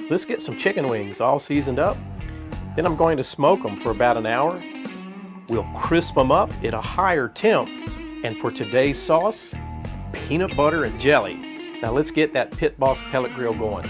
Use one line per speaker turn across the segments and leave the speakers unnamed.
Let's get some chicken wings all seasoned up. Then I'm going to smoke them for about an hour. We'll crisp them up at a higher temp. And for today's sauce, peanut butter and jelly. Now let's get that Pit Boss pellet grill going.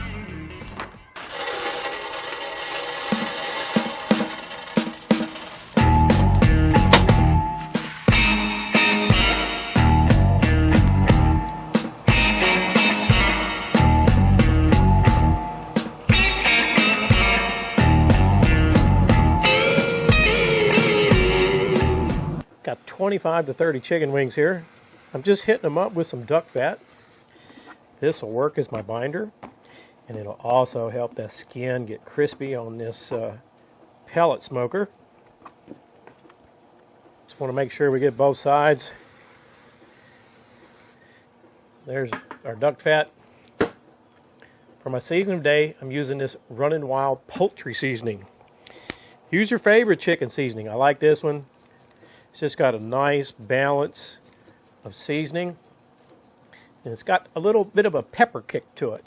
Got 25 to 30 chicken wings here. I'm just hitting them up with some duck fat. This will work as my binder, and it'll also help the skin get crispy on this pellet smoker. Just want to make sure we get both sides. There's our duck fat. For my seasoning today, I'm using this Running Wild poultry seasoning. Use your favorite chicken seasoning. I like this one. It's just got a nice balance of seasoning, and it's got a little bit of a pepper kick to it.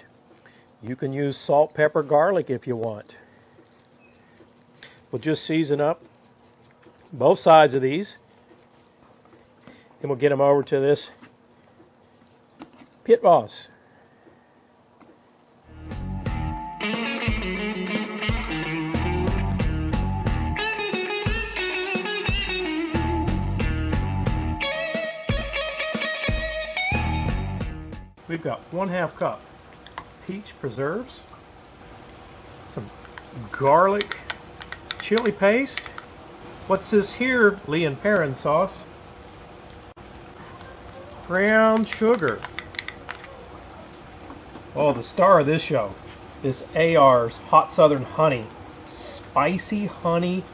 You can use salt, pepper, garlic if you want. We'll just season up both sides of these, and we'll get them over to this Pit Boss. We've got 1/2 cup peach preserves, some garlic chili paste. What's this here? Lee and Perrin sauce. Brown sugar. Oh, the star of this show, this ARs Hot Southern Honey, spicy honey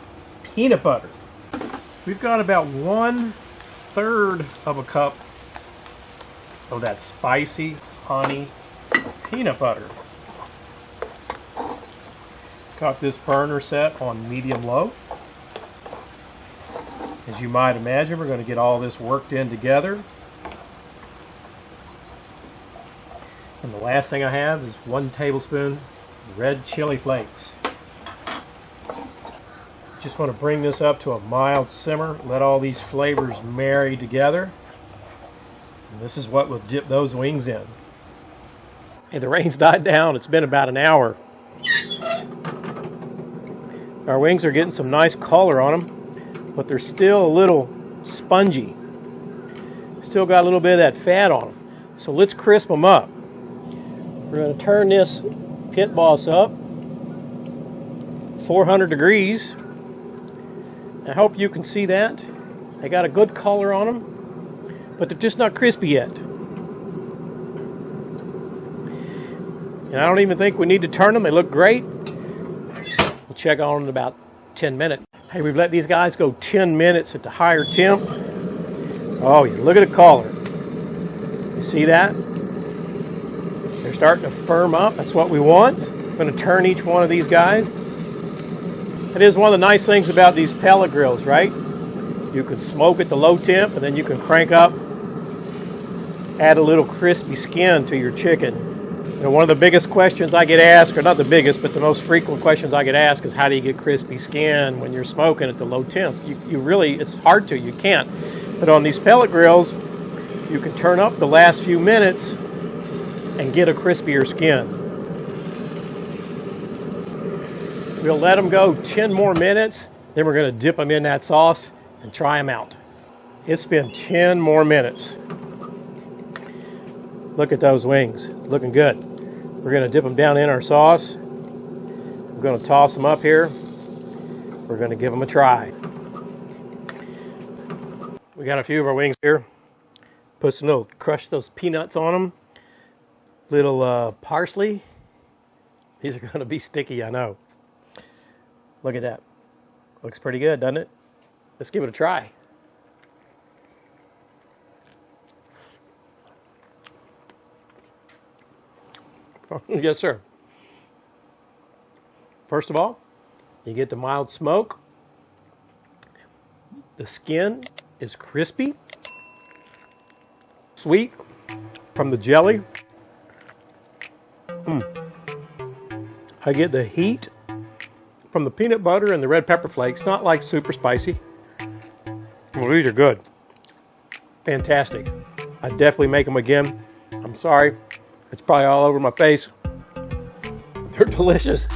peanut butter. We've got about 1/3 of a cup of that spicy honey peanut butter. Got this burner set on medium-low. As you might imagine, we're going to get all this worked in together. And the last thing I have is 1 tablespoon red chili flakes. Just want to bring this up to a mild simmer, let all these flavors marry together. And this is what we'll dip those wings in. Hey, the rain's died down. It's been about an hour. Our wings are getting some nice color on them, but they're still a little spongy. Still got a little bit of that fat on them. So let's crisp them up. We're going to turn this Pit Boss up 400 degrees. I hope you can see that. They got a good color on them, but they're just not crispy yet. And I don't even think we need to turn them. They look great. We'll check on them in about 10 minutes. Hey, we've let these guys go 10 minutes at the higher temp. Oh, look at the color. You see that? They're starting to firm up. That's what we want. I'm going to turn each one of these guys. That is one of the nice things about these pellet grills, right? You can smoke at the low temp, and then you can crank up, add a little crispy skin to your chicken. You know, one of the biggest questions I get asked, or not the biggest, but the most frequent questions I get asked is how do you get crispy skin when you're smoking at the low temp? You really, it's hard to, you can't. But on these pellet grills, you can turn up the last few minutes and get a crispier skin. We'll let them go 10 more minutes, then we're going to dip them in that sauce and try them out. It's been 10 more minutes. Look at those wings, looking good. We're going to dip them down in our sauce. We're going to toss them up here. We're going to give them a try. We got a few of our wings here. Put some little, crush those peanuts on them. Little parsley. These are going to be sticky, I know. Look at that. Looks pretty good, doesn't it? Let's give it a try. Yes, sir. First of all, you get the mild smoke. The skin is crispy, sweet from the jelly. I get the heat from the peanut butter and the red pepper flakes, not like super spicy. Well, these are good. Fantastic. I definitely make them again. I'm sorry. It's probably all over my face. They're delicious.